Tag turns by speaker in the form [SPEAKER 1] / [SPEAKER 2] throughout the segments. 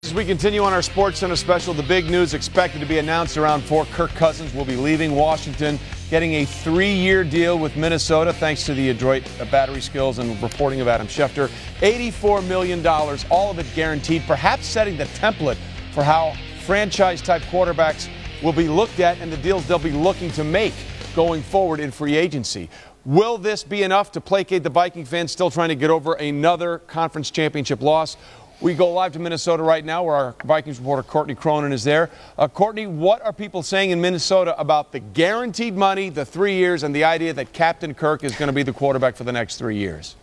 [SPEAKER 1] As we continue on our Sports Center special, the big news expected to be announced around 4. Kirk Cousins will be leaving Washington, getting a 3-year deal with Minnesota, thanks to the adroit battery skills and reporting of Adam Schefter. $84 million, all of it guaranteed, perhaps setting the template for how franchise-type quarterbacks will be looked at and the deals they'll be looking to make going forward in free agency. Will this be enough to placate the Viking fans still trying to get over another conference championship loss? We go live to Minnesota right now, where our Vikings reporter Courtney Cronin is there. Courtney, what are people saying in Minnesota about the guaranteed money, the 3 years, and the idea that Captain Kirk is going to be the quarterback for the next 3 years?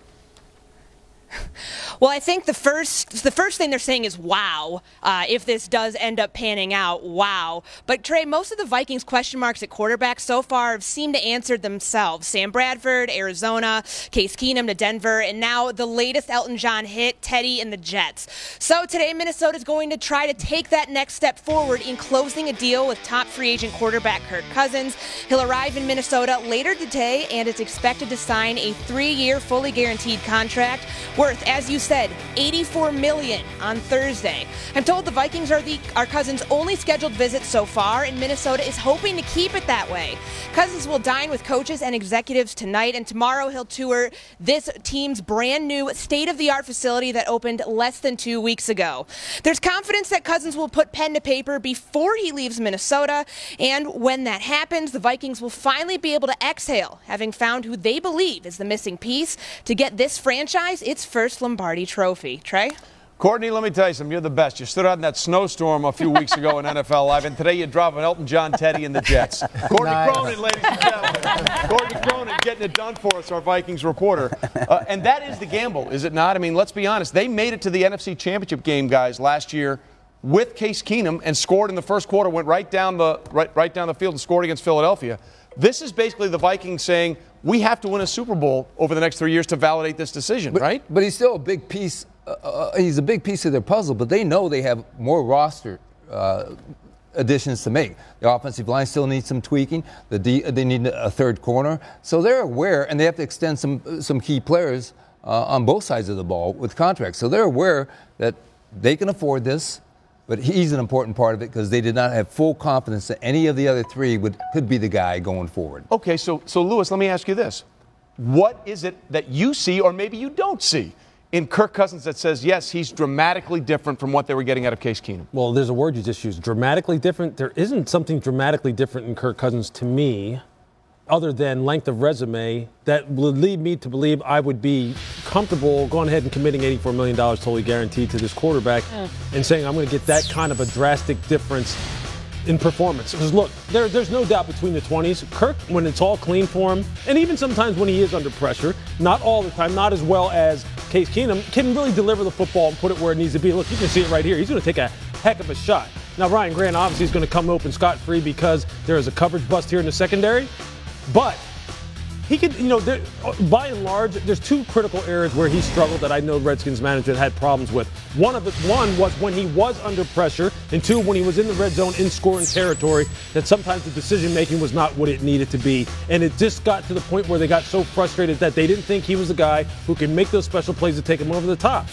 [SPEAKER 2] Well, I think the first thing they're saying is wow, if this does end up panning out, wow. But, Trey, most of the Vikings question marks at quarterback so far have seemed to answer themselves. Sam Bradford, Arizona, Case Keenum to Denver, and now the latest Elton John hit, Teddy and the Jets. So today Minnesota's going to try to take that next step forward in closing a deal with top free agent quarterback Kirk Cousins. He'll arrive in Minnesota later today and is expected to sign a 3-year fully guaranteed contract worth, as you said, $84 million on Thursday. I'm told the Vikings are Cousins' only scheduled visit so far, and Minnesota is hoping to keep it that way. Cousins will dine with coaches and executives tonight, and tomorrow he'll tour this team's brand new state-of-the-art facility that opened less than 2 weeks ago. There's confidence that Cousins will put pen to paper before he leaves Minnesota, and when that happens, the Vikings will finally be able to exhale, having found who they believe is the missing piece to get this franchise its first Lombardi trophy. Trey?
[SPEAKER 1] Courtney, let me tell you something. You're the best. You stood out in that snowstorm a few weeks ago in NFL Live, and today you drop an Elton John, Teddy, and the Jets. Courtney Cronin, ladies and gentlemen. Courtney Cronin getting it done for us, our Vikings reporter. And that is the gamble, is it not? I mean, let's be honest. They made it to the NFC Championship game, guys, last year with Case Keenum and scored in the first quarter, went right down the field and scored against Philadelphia. This is basically the Vikings saying, we have to win a Super Bowl over the next 3 years to validate this decision, right?
[SPEAKER 3] But he's still a big piece. He's a big piece of their puzzle, but they know they have more roster additions to make. The offensive line still needs some tweaking. They need a third corner. So they're aware, and they have to extend some key players on both sides of the ball with contracts. So they're aware that they can afford this. But he's an important part of it because they did not have full confidence that any of the other three could be the guy going forward.
[SPEAKER 1] Okay, so Lewis, let me ask you this. What is it that you see, or maybe you don't see, in Kirk Cousins that says, yes, he's dramatically different from what they were getting out of Case Keenum?
[SPEAKER 4] Well, there's a word you just used, dramatically different. There isn't something dramatically different in Kirk Cousins to me, other than length of resume, that would lead me to believe I would be comfortable going ahead and committing $84 million totally guaranteed to this quarterback and saying I'm going to get that kind of a drastic difference in performance. Because, look, there's no doubt between the 20s. Kirk, when it's all clean for him, and even sometimes when he is under pressure, not all the time, not as well as Case Keenum, can really deliver the football and put it where it needs to be. Look, you can see it right here. He's going to take a heck of a shot. Now, Ryan Grant obviously is going to come open scot-free because there is a coverage bust here in the secondary. But he could, by and large, there's two critical areas where he struggled that I know Redskins management had problems with. One was when he was under pressure, and two, when he was in the red zone in scoring territory, that sometimes the decision-making was not what it needed to be. And it just got to the point where they got so frustrated that they didn't think he was the guy who could make those special plays to take him over the top.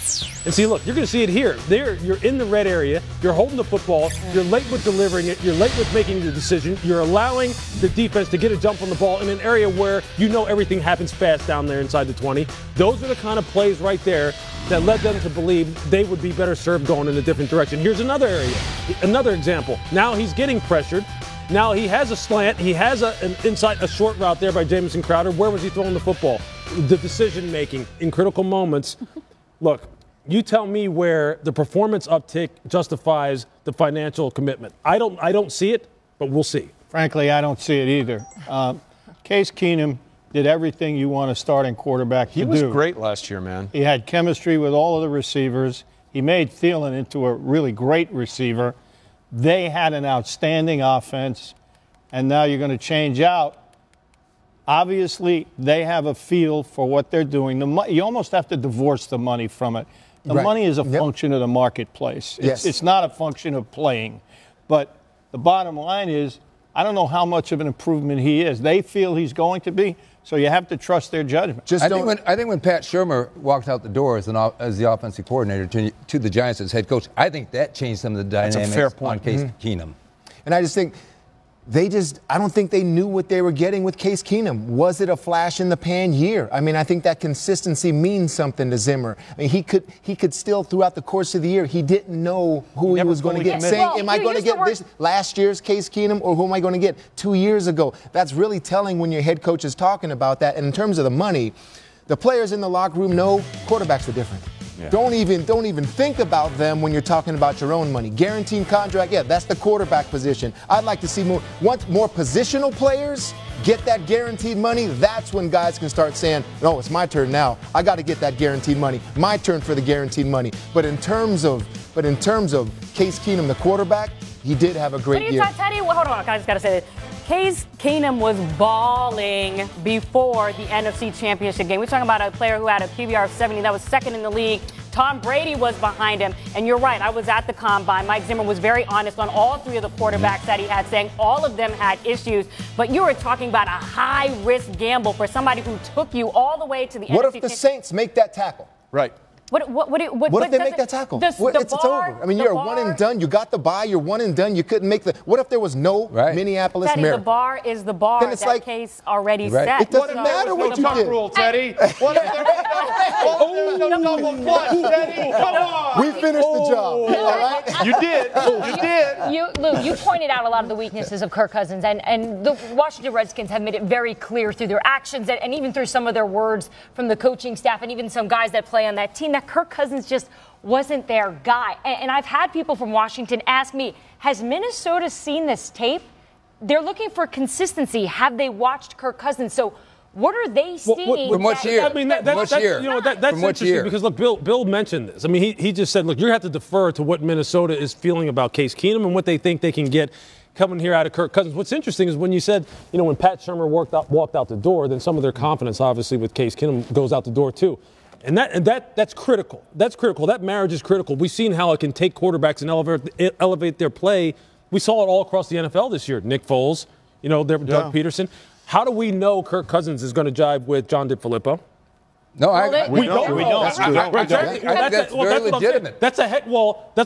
[SPEAKER 4] And see, look, you're going to see it here. You're in the red area. You're holding the football. You're late with delivering it. You're late with making the decision. You're allowing the defense to get a jump on the ball in an area where you know everything happens fast down there inside the 20. Those are the kind of plays right there that led them to believe they would be better served going in a different direction. Here's another area, another example. Now he's getting pressured. Now he has a slant. He has a short route there by Jamison Crowder. Where was he throwing the football? The decision-making in critical moments. Look, you tell me where the performance uptick justifies the financial commitment. I don't see it, but we'll see.
[SPEAKER 5] Frankly, I don't see it either. Case Keenum did everything you want a starting quarterback to do.
[SPEAKER 1] He was great last year, man.
[SPEAKER 5] He had chemistry with all of the receivers. He made Thielen into a really great receiver. They had an outstanding offense, and now you're going to change out. Obviously, they have a feel for what they're doing. You almost have to divorce the money from it. The money is a function of the marketplace. It's not a function of playing. But the bottom line is I don't know how much of an improvement he is. They feel he's going to be, so you have to trust their judgment.
[SPEAKER 3] I think when Pat Shurmur walked out the door as the offensive coordinator to the Giants as head coach, I think that changed some of the dynamics.
[SPEAKER 1] That's a fair point.
[SPEAKER 3] On Case Keenum.
[SPEAKER 6] And I just think I don't think they knew what they were getting with Case Keenum. Was it a flash in the pan year? I mean, I think that consistency means something to Zimmer. I mean, he could still, throughout the course of the year, he didn't know who he was going to get. Saying, am I going to get this last year's Case Keenum, or who am I going to get 2 years ago? That's really telling when your head coach is talking about that. And in terms of the money, the players in the locker room know quarterbacks are different. Yeah. Don't even think about them when you're talking about your own money. Guaranteed contract, yeah, that's the quarterback position. I'd like to see once more positional players get that guaranteed money. That's when guys can start saying, no, it's my turn now. I got to get that guaranteed money. My turn for the guaranteed money. But in terms of Case Keenum, the quarterback, he did have a great year.
[SPEAKER 7] Teddy, hold on, I just got to say this. Case Keenum was balling before the NFC Championship game. We're talking about a player who had a QBR of 70. That was second in the league. Tom Brady was behind him. And you're right, I was at the Combine. Mike Zimmer was very honest on all three of the quarterbacks that he had, saying all of them had issues. But you were talking about a high-risk gamble for somebody who took you all the way to the NFC
[SPEAKER 6] What if the Saints make that tackle?
[SPEAKER 1] Right.
[SPEAKER 6] What if they make that tackle? It's over. I mean, you're one and done. You got the bye. You're one and done. You couldn't make the. What if there was no Minneapolis
[SPEAKER 7] Teddy,
[SPEAKER 6] Miracle?
[SPEAKER 7] The bar is the bar.
[SPEAKER 6] Then it's like,
[SPEAKER 7] Case already set.
[SPEAKER 6] It doesn't matter what you did.
[SPEAKER 5] Rule, Teddy. What if there was no double plus, Teddy? Come on.
[SPEAKER 6] We finished the job. All right?
[SPEAKER 5] You did. You did.
[SPEAKER 8] Lou, you pointed out a lot of the weaknesses of Kirk Cousins, and the Washington Redskins have made it very clear through their actions and even through some of their words from the coaching staff and even some guys that play on that team that Kirk Cousins just wasn't their guy. And I've had people from Washington ask me, has Minnesota seen this tape? They're looking for consistency. Have they watched Kirk Cousins? So what are they seeing?
[SPEAKER 3] From what year?
[SPEAKER 4] I mean, that's interesting because, look, Bill mentioned this. I mean, he just said, look, you have to defer to what Minnesota is feeling about Case Keenum and what they think they can get coming here out of Kirk Cousins. What's interesting is when you said, when Pat Shurmur walked out the door, then some of their confidence, obviously, with Case Keenum goes out the door, too. And that's critical. That's critical. That marriage is critical. We've seen how it can take quarterbacks and elevate their play. We saw it all across the NFL this year. Nick Foles, Doug Peterson. How do we know Kirk Cousins is going to jive with John DeFilippo?
[SPEAKER 3] No,
[SPEAKER 5] we don't.
[SPEAKER 3] That's very legitimate.
[SPEAKER 4] That's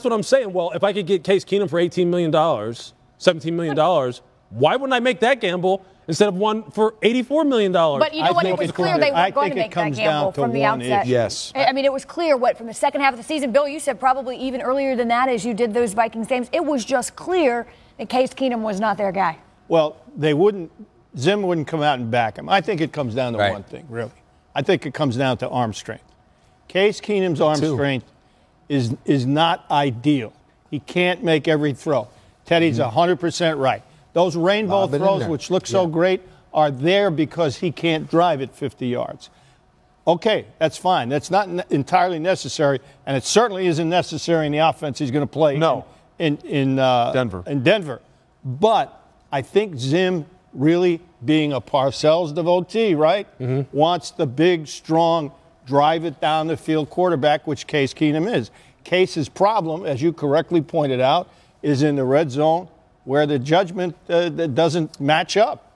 [SPEAKER 4] what I'm saying. Well, if I could get Case Keenum for $18 million, $17 million, why wouldn't I make that gamble instead of one for $84 million?
[SPEAKER 8] But you know what? It was clear they weren't going to make that gamble from the outset.
[SPEAKER 1] Yes.
[SPEAKER 8] I mean, it was clear from the second half of the season. Bill, you said probably even earlier than that as you did those Vikings games. It was just clear that Case Keenum was not their guy.
[SPEAKER 5] Well, Zim wouldn't come out and back him. I think it comes down to one thing, really. I think it comes down to arm strength. Case Keenum's arm strength is not ideal. He can't make every throw. Teddy's 100% right. Those rainbow throws, which look so great, are there because he can't drive it 50 yards. Okay, that's fine. That's not entirely necessary, and it certainly isn't necessary in the offense he's going to play in Denver. But I think Zim, really being a Parcells devotee, right, wants the big, strong, drive it down the field quarterback, which Case Keenum is. Case's problem, as you correctly pointed out, is in the red zone where the judgment doesn't match up.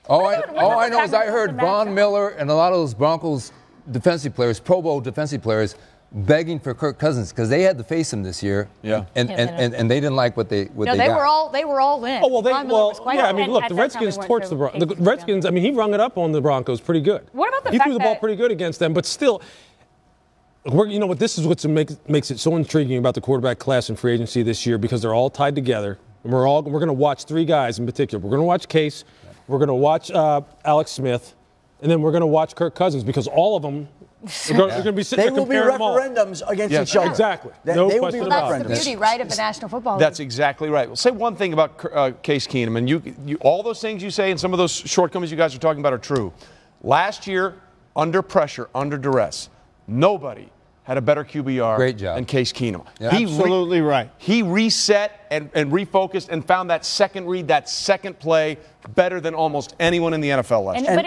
[SPEAKER 3] All I know is I heard Von Miller and a lot of those Broncos defensive players, Pro Bowl defensive players, begging for Kirk Cousins because they had to face him this year. Yeah. And they didn't like what they got.
[SPEAKER 8] They were all in.
[SPEAKER 4] Oh, I mean, look, the Redskins torched the Broncos. The Redskins, I mean, he rung it up on the Broncos pretty good.
[SPEAKER 8] What about the
[SPEAKER 4] fact
[SPEAKER 8] that
[SPEAKER 4] he threw the ball pretty good against them, but still, this is what makes it so intriguing about the quarterback class in free agency this year because they're all tied together. And we're going to watch three guys in particular. We're going to watch Case, we're going to watch Alex Smith, and then we're going to watch Kirk Cousins because all of them are going to be sitting there comparing them all.
[SPEAKER 9] They will be referendums against each other.
[SPEAKER 4] Exactly. No question about it.
[SPEAKER 8] That's the beauty, right, of the National Football League.
[SPEAKER 1] That's exactly right. Well, say one thing about Case Keenum, and you all those things you say and some of those shortcomings you guys are talking about are true. Last year, under pressure, under duress, nobody had a better QBR than Case Keenum.
[SPEAKER 5] Yeah. Absolutely right.
[SPEAKER 1] He reset and refocused and found that second read, that second play better than almost anyone in the NFL last year.
[SPEAKER 7] But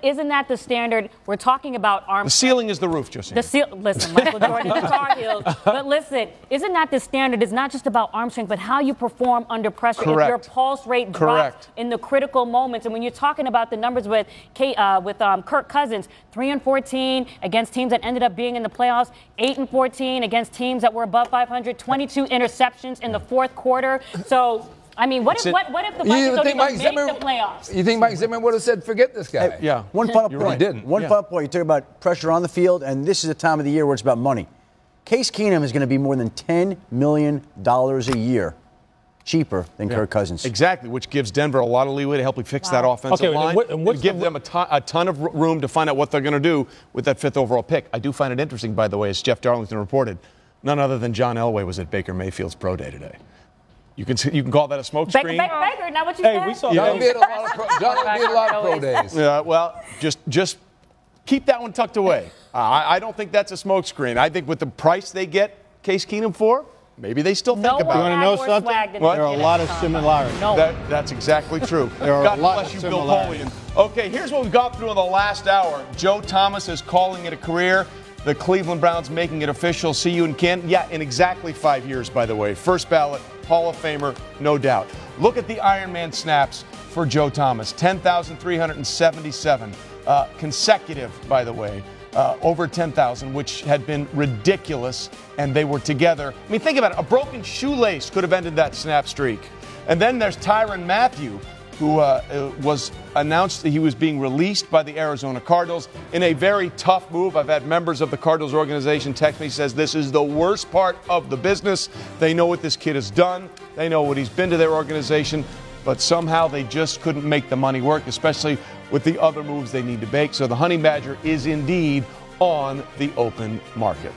[SPEAKER 7] isn't that the standard? We're talking about arm.
[SPEAKER 1] The ceiling is the roof, Josina.
[SPEAKER 7] Listen, Michael Jordan, the Tar Heels. But listen, isn't that the standard? It's not just about arm strength, but how you perform under pressure.
[SPEAKER 1] Correct.
[SPEAKER 7] If your pulse rate drops in the critical moments, and when you're talking about the numbers with Kirk Cousins, 3-14 against teams that ended up being in the playoffs, 8-14 against teams that were above 500, 22 interceptions in the fourth quarter. So. I mean, what if the Vikings don't even make the playoffs?
[SPEAKER 3] You think Mike Zimmer would have said, forget this guy?
[SPEAKER 1] Yeah.
[SPEAKER 9] One final point.
[SPEAKER 3] Right. Didn't.
[SPEAKER 9] One final point. You talk about pressure on the field, and this is a time of the year where it's about money. Case Keenum is going to be more than $10 million a year cheaper than Kirk Cousins.
[SPEAKER 1] Exactly, which gives Denver a lot of leeway to help fix that offensive line and give them a ton of room to find out what they're going to do with that 5th overall pick. I do find it interesting, by the way, as Jeff Darlington reported, none other than John Elway was at Baker Mayfield's pro day today. You can call that a smoke screen.
[SPEAKER 7] Baker, not what you said.
[SPEAKER 4] We saw
[SPEAKER 3] John did a lot of pro days.
[SPEAKER 1] Yeah, well, just keep that one tucked away. I don't think that's a smoke screen. I think with the price they get Case Keenum for, maybe they still think about it.
[SPEAKER 5] You want to know something? There are a lot of similarities.
[SPEAKER 1] That's exactly true.
[SPEAKER 5] There are
[SPEAKER 1] God
[SPEAKER 5] a lot
[SPEAKER 1] bless
[SPEAKER 5] of
[SPEAKER 1] you, Bill
[SPEAKER 5] similarities.
[SPEAKER 1] Polian. Okay, here's what we've got through in the last hour. Joe Thomas is calling it a career. The Cleveland Browns making it official. See you in Canton. Yeah, in exactly 5 years, by the way. First ballot, Hall of Famer, no doubt. Look at the Ironman snaps for Joe Thomas. 10,377 consecutive, by the way. Over 10,000, which had been ridiculous, and they were together. I mean, think about it. A broken shoelace could have ended that snap streak. And then there's Tyrann Mathieu, who was announced that he was being released by the Arizona Cardinals in a very tough move. I've had members of the Cardinals organization text me, says this is the worst part of the business. They know what this kid has done. They know what he's been to their organization, but somehow they just couldn't make the money work, especially with the other moves they need to make. So the Honey Badger is indeed on the open market.